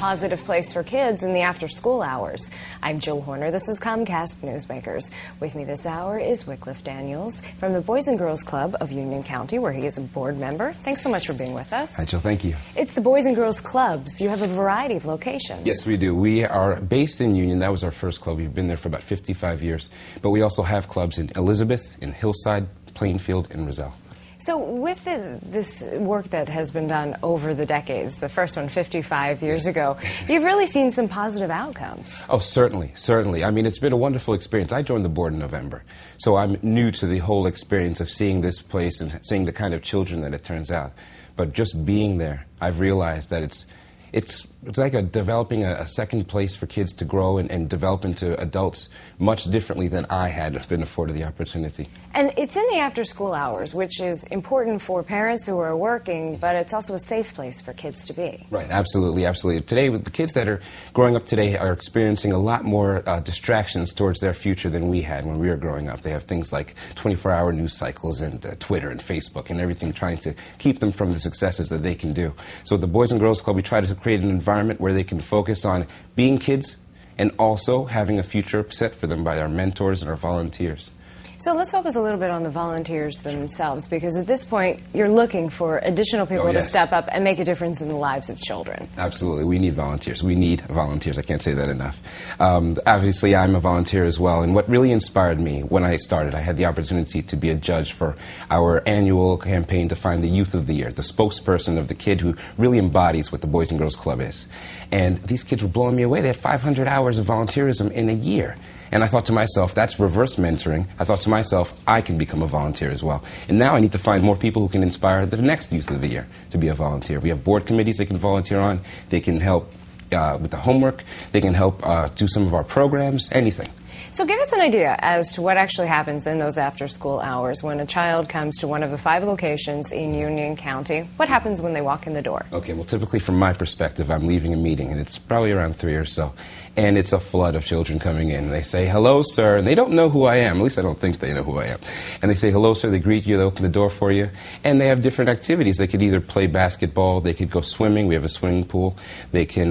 positive place for kids in the after-school hours. I'm Jill Horner. This is Comcast Newsmakers. With me this hour is Wycliffe Daniels from the Boys and Girls Club of Union County, where he is a board member. Thanks so much for being with us. Hi, Jill. Thank you. It's the Boys and Girls Clubs. You have a variety of locations. Yes, we do. We are based in Union. That was our first club. We've been there for about 55 years. But we also have clubs in Elizabeth, in Hillside, Plainfield, and Roselle. So with this work that has been done over the decades, the first one 55 years ago, you've really seen some positive outcomes. Oh, certainly, certainly. I mean, it's been a wonderful experience. I joined the board in November, so I'm new to the whole experience of seeing this place and seeing the kind of children that it turns out. But just being there, I've realized that it's like developing a second place for kids to grow and develop into adults much differently than I had been afforded the opportunity. And it's in the after-school hours, which is important for parents who are working, but it's also a safe place for kids to be. Right, absolutely, absolutely. Today, the kids that are growing up today are experiencing a lot more distractions towards their future than we had when we were growing up. They have things like 24-hour news cycles and Twitter and Facebook and everything trying to keep them from the successes that they can do. So at the Boys and Girls Club, we try to create an environment where they can focus on being kids and also having a future set for them by our mentors and our volunteers. So let's focus a little bit on the volunteers themselves, because at this point you're looking for additional people to step up and make a difference in the lives of children. Absolutely. We need volunteers. We need volunteers. I can't say that enough. Obviously, I'm a volunteer as well, and what really inspired me when I started, I had the opportunity to be a judge for our annual campaign to find the Youth of the Year, the spokesperson of the kid who really embodies what the Boys and Girls Club is. And these kids were blowing me away. They had 500 hours of volunteerism in a year. And I thought to myself, that's reverse mentoring. I thought to myself, I can become a volunteer as well. And now I need to find more people who can inspire the next Youth of the Year to be a volunteer. We have board committees they can volunteer on. They can help with the homework. They can help do some of our programs, anything. So give us an idea as to what actually happens in those after-school hours when a child comes to one of the 5 locations in Union County. What happens when they walk in the door? Okay, well, typically from my perspective, I'm leaving a meeting, and it's probably around 3 or so, and it's a flood of children coming in. They say, "Hello, sir," and they don't know who I am. At least I don't think they know who I am. And they say, "Hello, sir." They greet you. They open the door for you. And they have different activities. They could either play basketball. They could go swimming. We have a swimming pool. They can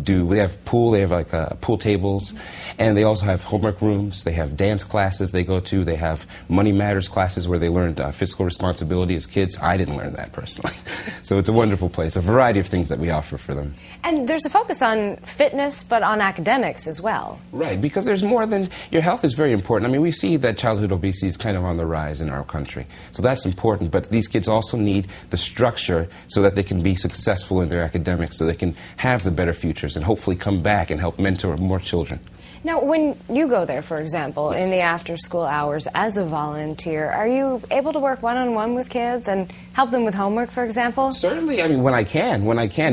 we have pool. They have like pool tables. And they also have homework rooms. They have dance classes they go to. They have money matters classes where they learn fiscal responsibility as kids. I didn't learn that personally. So it's a wonderful place. A variety of things that we offer for them. And there's a focus on fitness, but on academics as well. Right, because there's more than... Your health is very important. I mean, we see that childhood obesity is kind of on the rise in our country. So that's important, but these kids also need the structure so that they can be successful in their academics, so they can have the better futures and hopefully come back and help mentor more children. Now, when you go there, for example, in the after-school hours as a volunteer, are you able to work one-on-one with kids and help them with homework, for example? Certainly. I mean, when I can.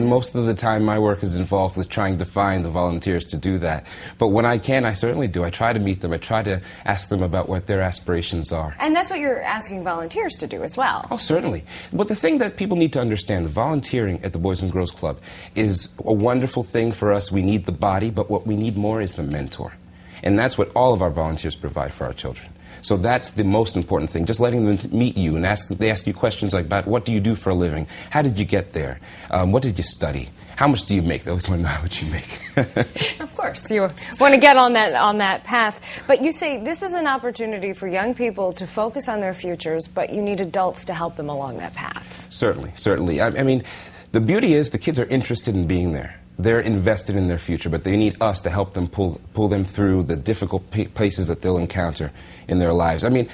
Most of the time my work is involved with trying to find the volunteers to do that. But when I can, I certainly do. I try to meet them. I try to ask them about what their aspirations are. And that's what you're asking volunteers to do as well. Oh, certainly. But the thing that people need to understand, the volunteering at the Boys and Girls Club is a wonderful thing for us. We need the body, but what we need more is the mentor. And that's what all of our volunteers provide for our children. So that's the most important thing, just letting them meet you and they ask you questions like about what do you do for a living? How did you get there? What did you study? How much do you make? They always want to know how much you make. Of course, you want to get on that path. But you say this is an opportunity for young people to focus on their futures, but you need adults to help them along that path. Certainly, certainly. I mean, the beauty is the kids are interested in being there. They're invested in their future, but they need us to help them pull them through the difficult places that they'll encounter in their lives. I mean,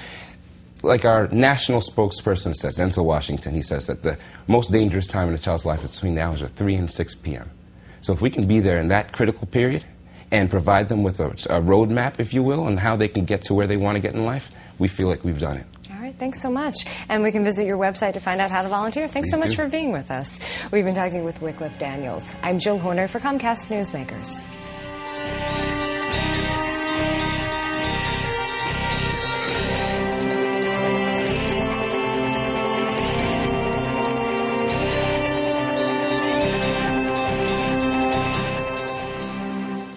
like our national spokesperson says, Denzel Washington, he says that the most dangerous time in a child's life is between the hours of 3 and 6 p.m. So if we can be there in that critical period and provide them with a roadmap, if you will, on how they can get to where they want to get in life, we feel like we've done it. All right, thanks so much. And we can visit your website to find out how to volunteer. Thanks so much for being with us. We've been talking with Wycliffe Daniels. I'm Jill Horner for Comcast Newsmakers.